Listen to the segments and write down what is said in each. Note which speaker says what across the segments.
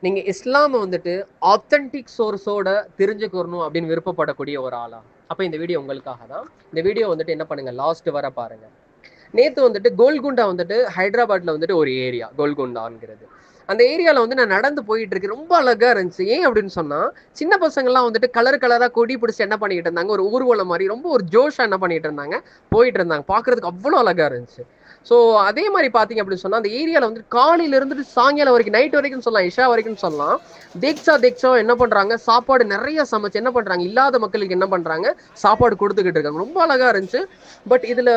Speaker 1: நீங்க இஸ்லாமை வந்துட்டு ஆத்தென்டிக் சோர்ஸோட தெரிஞ்சுக்கணும் அப்படின்னு விருப்பப்படக்கூடிய ஒரு ஆளா? அப்ப இந்த வீடியோ உங்களுக்காக தான். இந்த வீடியோ வந்துட்டு என்ன பண்ணுங்க, லாஸ்ட் வர பாருங்க. நேத்து வந்துட்டு கோல்குண்டா வந்துட்டு ஹைதராபாத்ல வந்துட்டு ஒரு ஏரியா கோல்குண்டாங்கிறது. அந்த ஏரியால வந்து நான் நடந்து போயிட்டு இருக்கேன். ரொம்ப அழகா இருந்துச்சு. ஏன் அப்படின்னு சொன்னா, சின்ன பசங்கள்லாம் வந்துட்டு கலர் கலரா கொடி பிடிச்சி என்ன பண்ணிட்டு இருந்தாங்க, ஒரு ஊர்வலம் மாதிரி ரொம்ப ஒரு ஜோஷா என்ன பண்ணிட்டு இருந்தாங்க, போயிட்டு இருந்தாங்க. பாக்குறதுக்கு அவ்வளவு அழகா இருந்துச்சு. ஸோ அதே மாதிரி பாத்தீங்க அப்படின்னு சொன்னா, அந்த ஏரியால வந்து காலையில இருந்துட்டு சாயங்காலம் வரைக்கும், நைட் வரைக்கும் சொல்லலாம், இஷா வரைக்கும் சொல்லலாம், தேக்ஸா என்ன பண்றாங்க, சாப்பாடு நிறைய சமைச்சு என்ன பண்றாங்க, இல்லாத மக்களுக்கு என்ன பண்றாங்க, சாப்பாடு கொடுத்துக்கிட்டு இருக்காங்க. ரொம்ப அழகா இருந்துச்சு. பட் இதுல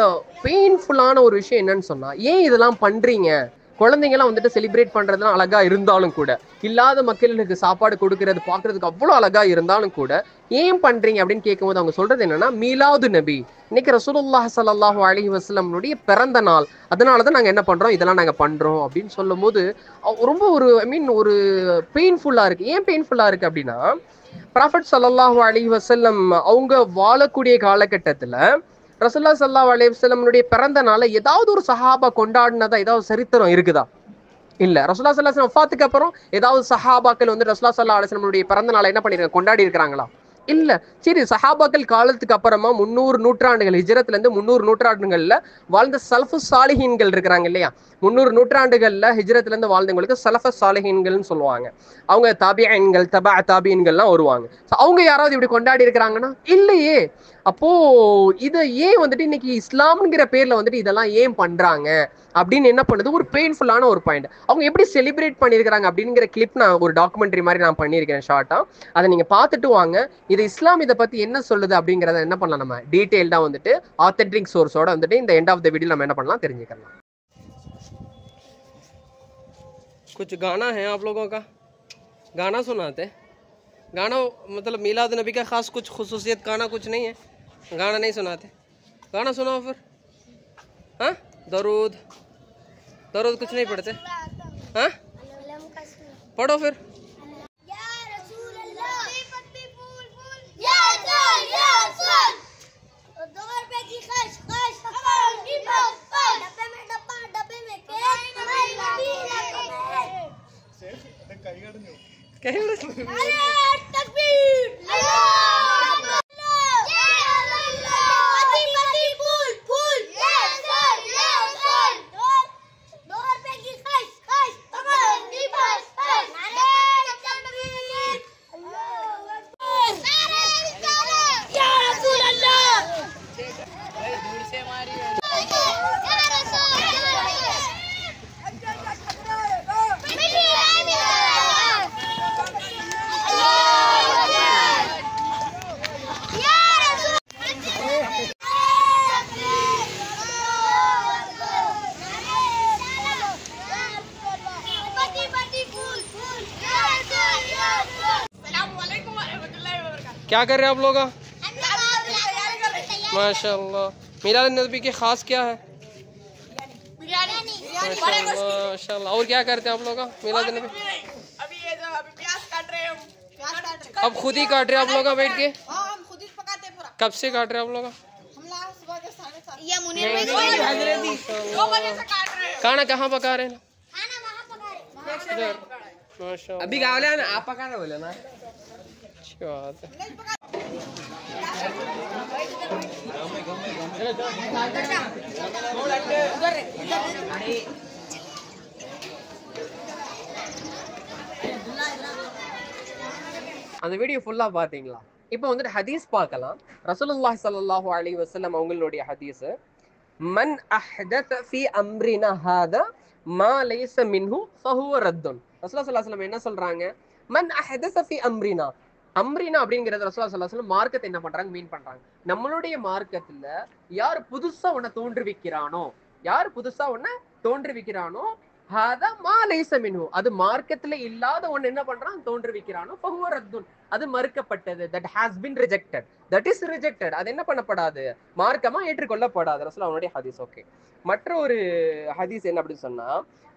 Speaker 1: பெயின்ஃபுல்லான ஒரு விஷயம் என்னன்னு சொன்னா, ஏன் இதெல்லாம் பண்றீங்க? குழந்தைங்கலாம் வந்துட்டு செலிப்ரேட் பண்றதுலாம் அழகா இருந்தாலும் கூட, இல்லாத மக்களுக்கு சாப்பாடு கொடுக்கறது பாக்குறதுக்கு அவ்வளவு அழகா இருந்தாலும் கூட, ஏன் பண்றீங்க அப்படின்னு கேட்கும்போது அவங்க சொல்றது என்னன்னா, மீலாது நபி, இன்னைக்கு ரசூலுல்லாஹி ஸல்லல்லாஹு அலைஹி வஸல்லம்னுடைய பிறந்த நாள், அதனாலதான் நாங்க என்ன பண்றோம், இதெல்லாம் நாங்க பண்றோம் அப்படின்னு சொல்லும் போது ரொம்ப ஒரு ஒரு பெயின்ஃபுல்லா இருக்கு. ஏன் பெயின்ஃபுல்லா இருக்கு அப்படின்னா, ப்ராஃபட் ஸல்லல்லாஹு அலைஹி வஸல்லம் அவங்க வாழக்கூடிய காலகட்டத்துல ரசூலுல்லாஹி ஸல்லல்லாஹு அலைஹி வஸல்லம்னுடைய பிறந்த நாளை ஏதாவது ஒரு சஹாபா கொண்டாடினதா ஏதாவது சரித்திரம் இருக்குதா? இல்ல. ரசூலுல்லாஹி ஸல்லல்லாஹு அலைஹி வஸல்லம் வஃபாத்துக்கு அப்புறம் ஏதாவது சஹாபாக்கள் வந்து ரசூலுல்லாஹி ஸல்லல்லாஹு அலைஹி வஸல்லம்னுடைய பிறந்த நாளை என்ன பண்ணிருக்காங்க, கொண்டாடி இருக்காங்களா? இல்ல. சரி, சஹாபாக்கள் காலத்துக்கு அப்புறமா 300 நூற்றாண்டுகள், ஹிஜ்ரத்ல இருந்து 300 நூற்றாண்டுகள்ல வாழ்ந்த சலஃபு சாலிஹீன்கள் இருக்கிறாங்க இல்லையா? 300 நூற்றாண்டுகள்ல ஹிஜ்ரத்ல இருந்து வாழ்ந்தவங்களுக்கு சலஃபு சாலிஹீன்கள்னு சொல்லுவாங்க. அவங்க தாபிஈன்கள், தபா தாபிஈன்கள்லாம் வருவாங்க. அவங்க யாராவது இப்படி கொண்டாடி இருக்கிறாங்கன்னா இல்லையே. அப்போ இதை ஏன் வந்துட்டு இன்னைக்கு இஸ்லாம்ங்கிற பேர்ல வந்துட்டு இதெல்லாம் ஏன் பண்றாங்க அப்படின்னு என்ன பண்ணுது, ஒரு பெயின்ஃபுல்லான ஒரு பாயிண்ட். அவங்க எப்படி செலிப்ரேட் பண்ணியிருக்கிறாங்க அப்படிங்கிற கிளிப் நான் ஒரு டாக்குமெண்ட்ரி மாதிரி நான் பண்ணியிருக்கிறேன் ஷார்ட்டா. அதை நீங்க பார்த்துட்டு வாங்க. இது இஸ்லாம் இதை பத்தி என்ன சொல்லுது அப்படிங்கிறத என்ன பண்ணலாம், நம்ம டீட்டெயில்டா வந்துட்டு ஆத்தென்டிக் சோர்ஸோட வந்துட்டு இந்த எண்ட் ஆஃப் த வீடியோ நம்ம என்ன பண்ணலாம் தெரிஞ்சுக்கலாம். कुछ गाना है आप लोगों का, गाना सुनाते, गाना मतलब मिलाद नबी का खास कुछ खुसूसियत गाना कुछ नहीं है, गाना नहीं सुनाते, गाना सुनाओ फिर। हाँ, दरूद दरूद कुछ नहीं पढ़ते? हाँ, पढ़ो फिर। क्या कर रहे हैं आप लोग? माशाल्लाह। मिलाद नबी के खास क्या है? माशाल्लाह। और क्या करते हैं आप लोग मिलाद नबी? अब खुद ही काट रहे हैं आप लोग बैठ के? कब से काट रहे हैं आप लोग? खाना कहाँ पका रहे हैं? माशाल्लाह। अभी गाँव ना आप पका रहे बोले ना। अच्छी बात है। அந்த வீடியோ ஃபுல்லா பாத்தீங்களா? இப்போ வந்துட்டு ஹதீஸ் பார்க்கலாம். ரசூலுல்லாஹி ஸல்லல்லாஹு அலைஹி வஸல்லம் அவங்களுடைய ஹதீஸ், மன் அஹ்தஸ ஃபீ அம்ரினா ஹாதா மா லைஸ மின்ஹு ஃபஹுவ ரத்துன். ரசூலுல்லாஹி ஸல்லல்லாஹு அலைஹி வஸல்லம் என்ன சொல்றாங்க? மன் அஹ்தஸ ஃபீ அம்ரினா, அம்ரினா அப்படிங்கிறது ரசூலுல்லாஹி ஸல்லல்லாஹு அலைஹி வஸல்லம் மார்க்கத்தை என்ன பண்றாங்க, மீன் பண்றாங்க. நம்மளுடைய மார்க்கத்துல யார் புதுசா உன்னை தோன்றுவிக்கிறானோ, யார் புதுசா உன்னை தோன்றுவிக்கிறானோ, ஹாதா மா லைஸ மின்ஹு, அது மார்க்கத்துல இல்லாத ஒன்னு என்ன பண்றான், தோன்றுவிக்கிறானோ, ஃபஹுவ ரத்துன், அது மறுக்கப்பட்டது. that has been rejected, that is rejected, அது என்ன பண்ணப்படாது, மார்க்கமா ஏற்றுக்கொள்ளப்படாது. ரசூலுல்லாஹ்வுடைய ஹதீஸ். ஓகே, மற்ற ஒரு ஹதீஸ் என்ன அப்படின்னு சொன்னா,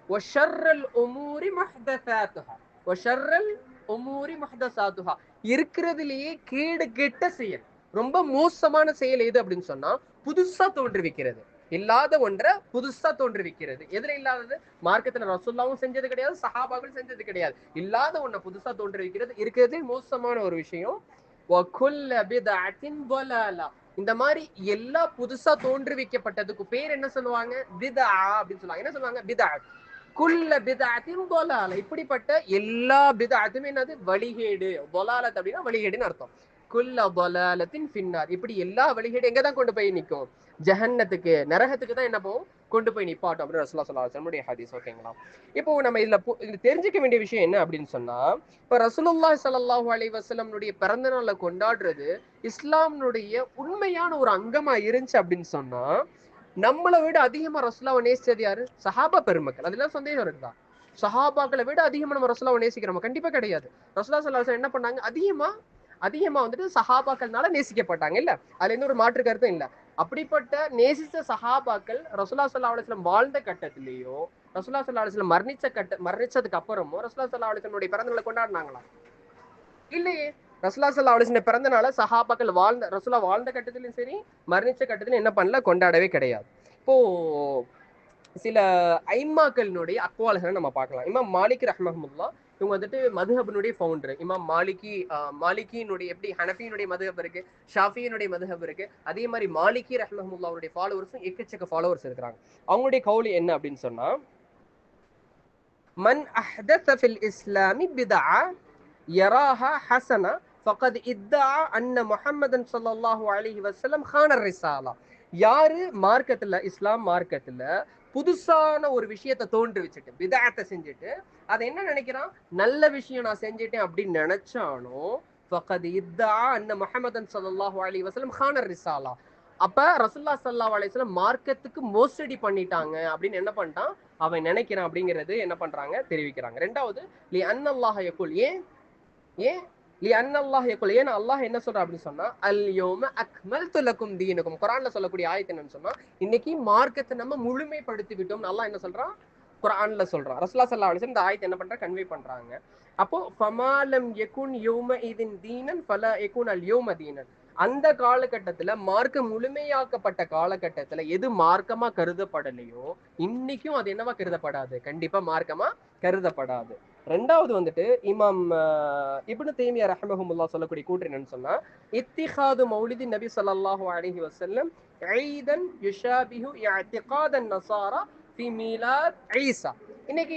Speaker 1: வஷர்ரல் உமூரி முஹ்தஸாத்துஹா, வஷர்ரல் உமூரி முஹ்தஸாத்துஹா, இருக்கிறதுலயே கேடு கெட்ட செயல், ரொம்ப மோசமான செயல் எது அப்படின்னு சொன்னா புதுசா தோன்றுவிக்கிறது. இல்லாத ஒன்றை புதுசா தோன்றுவிக்கிறது. எதுல இல்லாதது? மார்க்கத்துல ரசூலுல்லாவும் செஞ்சது கிடையாது, சஹாபாக்கள் செஞ்சது கிடையாது. இல்லாத ஒன்றை புதுசா தோன்றுவிக்கிறது இருக்கிறதே மோசமான ஒரு விஷயம். இந்த மாதிரி எல்லா புதுசா தோன்றுவிக்கப்பட்டதுக்கு பேர் என்ன சொல்லுவாங்க? பிதா அப்படின்னு சொல்லுவாங்க. என்ன சொல்லுவாங்க? பிதா. குல்ல பிதஅத்தின் ضلاல. இப்படிப்பட்ட எல்லா பிதஅத்துமே என்னது? வழிகேடு. ضلالத் அப்படின்னா வழிகேடுன்னு அர்த்தம். குல்ல ضلالத்தின் ஃபின்னார். இப்படி எல்லா வழிகேடு எங்க தான் கொண்டு போய் நிற்கும்? ஜஹன்னத்துக்கு, நரகத்துக்கு தான் என்ன போகும்? கொண்டு போய் நிப்பாட்டும் அப்படின்னு ரசூலுல்லாஹி ஸல்லல்லாஹு அலைஹி வஸல்லம் ஹதீஸ். ஓகேங்களா? இப்போ நம்ம இதுல தெரிஞ்சுக்க வேண்டிய விஷயம் என்ன அப்படின்னு சொன்னா, இப்ப ரசூலுல்லாஹி ஸல்லல்லாஹு அலைஹி வஸல்லம்னுடைய பிறந்த நாளை கொண்டாடுறது இஸ்லாம்னுடைய உண்மையான ஒரு அங்கமா இருந்துச்சு அப்படின்னு சொன்னா, நம்மளை விட அதிகமா ரசூலுல்லாஹ்வை நேசிச்சது யாரு? சஹாபா பெருமக்கள். அதெல்லாம் சந்தேகம் இருக்குதா? சஹாபாக்களை விட அதிகமா நம்ம ரசூலுல்லாஹ்வை நேசிக்கிறோமா? கண்டிப்பா கிடையாது. ரசூலுல்லாஹி ஸல்லல்லாஹு அலைஹி வஸல்லம் என்ன பண்ணாங்க? அதிகமா வந்துட்டு சஹாபாக்கள்னால நேசிக்கப்பட்டாங்க. இல்ல, அதுல எந்த ஒரு மாற்று கருத்தும் இல்ல. அப்படிப்பட்ட நேசிச்ச சஹாபாக்கள் ரசூலுல்லாஹி ஸல்லல்லாஹு அலைஹி வஸல்லம் வாழ்ந்த கட்டத்திலேயோ, ரசூலுல்லாஹி ஸல்லல்லாஹு அலைஹி வஸல்லம் மரணிச்சதுக்கு அப்புறமோ ரசூலுல்லாஹி ஸல்லல்லாஹு அலைஹி வஸல்லம் பிறந்த நாளை கொண்டாடினாங்களா? இல்லையே. ரசூலுல்லாஹி ஸல்லல்லாஹு அலைஹி வஸல்லம் பிறந்த நாளை சஹாபாக்கள் ரசூலுல்லாஹ் வாழ்ந்த கட்டத்திலும் சரி, மரணிச்ச கட்டத்திலும் என்ன பண்ணல? கொண்டாடவே கிடையாது. இப்போ சில ஐம்மாக்களினுடைய அக்வால்களை நம்ம பார்க்கலாம். இமாம் மாலிக் ரஹ்மஹுல்லாஹ் இவங்க வந்துட்டு மதுஹபினுடைய ஃபவுண்டர். இமாம் மாலிகியினுடைய எப்படி ஹனஃபியினுடைய மதுஹப் இருக்கு, ஷாஃபியினுடைய மதுஹப் இருக்கு, அதே மாதிரி மாலிகி ரஹ்மஹுல்லாஹ் அவருடைய ஃபாலோவர்ஸும் எக்கச்சக்க ஃபாலோவர்ஸ் இருக்கிறாங்க. அவங்களுடைய கவுலி என்ன அப்படின்னு சொன்னா, மன் அஹ்தஸ ஃபில் இஸ்லாமி பிதஅ யராஹா ஹஸனா ஃபகத் இத்தஆ அன்ன முஹம்மதன் ஸல்லல்லாஹு அலைஹி வஸல்லம் கான ரிசாலா. யாரு மார்க்கத்துல, இஸ்லாம் மார்க்கத்துல புதுசான ஒரு விஷயத்தை தோன்றி வச்சுட்டு, பிதஅத்தை செஞ்சுட்டு, அதை என்ன நினைக்கிறான்? நல்ல விஷயம் நான் செஞ்சுட்டேன் அப்படின்னு நினைச்சானோ, ஃபகத் இத்தஆ அன்ன முஹம்மதன் ஸல்லல்லாஹு அலைஹி வஸல்லம் கான ரிசாலா. அப்ப ரசூலுல்லாஹி ஸல்லல்லாஹு அலைஹி வஸல்லம் மார்க்கத்துக்கு மோசடி பண்ணிட்டாங்க அப்படின்னு என்ன பண்ணிட்டான்? அவன் நினைக்கிறான் அப்படிங்கிறது என்ன பண்றாங்க? தெரிவிக்கிறாங்க. ரெண்டாவது, லி அன்னல்லாஹ யகுல். ஏன் லி அன்னல்லாஹ் யகுல். ஏன்னா அல்லாஹ் என்ன சொல்றா அப்படின்னு சொன்னா, அல் யௌம அக்மல்து லக்கும் தீனக்கும். குர்ஆன்ல சொல்லக்கூடிய ஆயத்து என்னன்னு சொன்னா, இன்னைக்கு மார்க்கத்தை நம்ம முழுமைப்படுத்தி விட்டோம். அல்லாஹ் என்ன சொல்றான்? குர்ஆன்ல சொல்றான். ரசூலுல்லாஹி ஸல்லல்லாஹு அலைஹி வஸல்லம் இந்த ஆயத்து என்ன பண்றா? கன்வே பண்றாங்க. அப்போ ஃபமாலம் யகுன் யௌம இதின் தீனன் ஃபலா யகுன் அல் யௌம தீனன். அந்த காலகட்டத்துல மார்க்கம் முழுமையாக்கப்பட்ட காலகட்டத்துல எது மார்க்கமா கருதப்படலையோ, இன்னைக்கும் அது என்னவா கருதப்படாது? கண்டிப்பா மார்க்கமா கருதப்படாது. ரெண்டாவது வந்துட்டு இமாம் இப்னு தைமியா ரஹ்மஹுல்லாஹ் சொல்லக்கூடிய கூற்று என்னன்னு சொன்னா, இத்திஹாது மௌலிதி நபி ஸல்லல்லாஹு அலைஹி வஸல்லம் ஈதன் யுஷாபிஹு இஅ்திகாதன் நஸாரா ஃபி மீலாத் ஈசா. இன்னைக்கு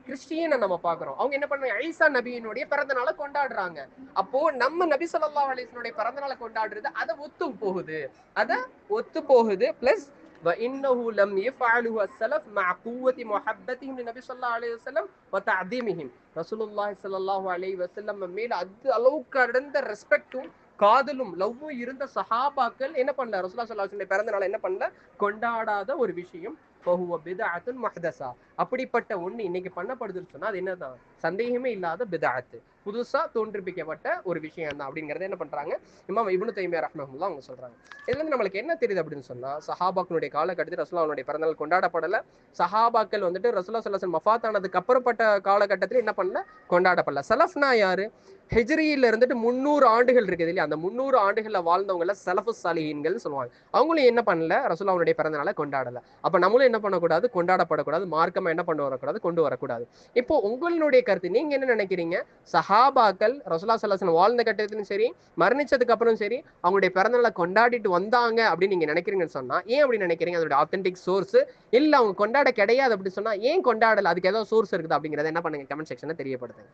Speaker 1: கிறிஸ்டியனை நம்ம பாக்குறோம். அவங்க என்ன பண்ணுவாங்க? ஈசா நபியினுடைய பிறந்த நாளை கொண்டாடுறாங்க. அப்போ நம்ம நபி ஸல்லல்லாஹு அலைஹி வஸல்லம் பிறந்த நாளை கொண்டாடுறது அதை ஒத்து போகுது. பிளஸ் وإنه لم يفعله السلف مع قوة محبتهم للنبي صلى الله عليه وسلم وتعظيمهم. ரசூலுல்லாஹி ஸல்லல்லாஹு அலைஹி வஸல்லம் மேல அது அளவுக்கு கடந்த ரெஸ்பெக்டும் காதலும் லவ்வும் இருந்த சஹாபாக்கள் என்ன பண்ணல? ரசூலுல்லாஹி ஸல்லல்லாஹு அலைஹி வஸல்லம் பிறந்த நாளை என்ன பண்ணல? கொண்டாடாத ஒரு விஷயம். ஃபஹுவ பித்அத்துன் முஹ்தஸா. அப்படிப்பட்ட ஒண்ணு இன்னைக்கு பண்ணப்படுதுன்னு சொன்னா அது என்னதான்? சந்தேகமே இல்லாத பித்அத், புதுசா தோன்றிப்பிக்கப்பட்ட ஒரு விஷயம் தான் அப்படிங்கறத என்ன பண்றாங்க? இமாம் இப்னு தைமியா ரஹ்மஹுல்லாஹ் அவங்க சொல்றாங்க. இதுல இருந்து நம்மளுக்கு என்ன தெரியுது அப்படின்னு சொன்னா, சஹாபாக்களுடைய காலகட்டத்தில் ரசூலுல்லாஹ்வுடைய பிறந்தநாள் கொண்டாடப்படல. சஹாபாக்கள் வந்துட்டு ரசூலுல்லாஹி ஸல்லல்லாஹு அலைஹி வஸல்லம் வஃபாத் ஆனதுக்கு அப்புறப்பட்ட காலகட்டத்தில் என்ன பண்ணல? கொண்டாடப்படல. சலஃப்னா யாரு? ஹிஜ்ரியில இருந்துட்டு 300 ஆண்டுகள் இருக்குது இல்லையா? அந்த 300 ஆண்டுகள்ல வாழ்ந்தவங்கள சலஃபுஸ் சாலிஹீன்கள் சொல்லுவாங்க. அவங்களும் என்ன பண்ணல? ரசூலுல்லாஹ்வுடைய பிறந்த நாளை கொண்டாடல. அப்ப நம்மளும் என்ன பண்ணக்கூடாது? கொண்டாடப்படக்கூடாது. மார்க்கமா என்ன கொண்டு வரக்கூடாது. இப்போ உங்களுடைய கருத்து, நீங்க என்ன நினைக்கிறீங்க? சஹாபாக்கள் ரசூலுல்லாஹி ஸல்லல்லாஹு அலைஹி வஸல்லம் வாழ்ந்த கட்டத்திலும் சரி, மரணிச்சதுக்கு அப்புறம் சரி, அவங்களுடைய பிறந்த நாளை கொண்டாடிட்டு வந்தாங்க அப்படின்னு நீங்க நினைக்கிறீங்கன்னு சொன்னா ஏன் அப்படி நினைக்கிறீங்க? அதோட ஆத்தென்டிக் சோர்ஸ் இல்ல அவங்க கொண்டாட கிடையாது அப்படி சொன்னா ஏன் கொண்டாடல? அதுக்கு ஏதாவது சோர்ஸ் இருக்குது அப்படிங்கறத என்ன பண்ணுங்க? கமெண்ட் செக்ஷன்ல தெரியப்படுத்துங்க.